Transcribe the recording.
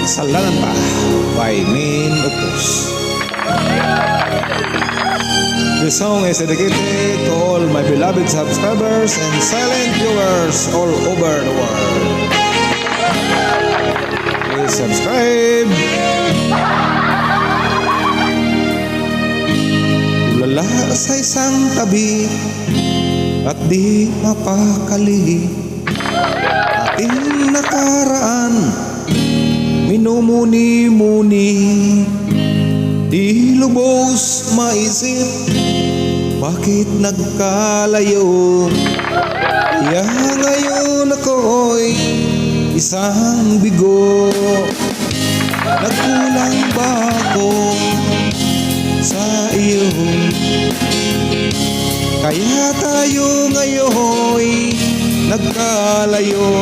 Salanan pa by Main Opus. This song is dedicated to all my beloved subscribers and silent viewers all over the world. Please subscribe. Lala sa isang tabi at di mapakali, ating nakaraan minumuni-muni, di lubos maisip bakit nagkalayo. Kaya ngayon ako'y isang bigo, nagkulang ba ako sa iyo? Kaya tayo ngayon'y nagkalayo.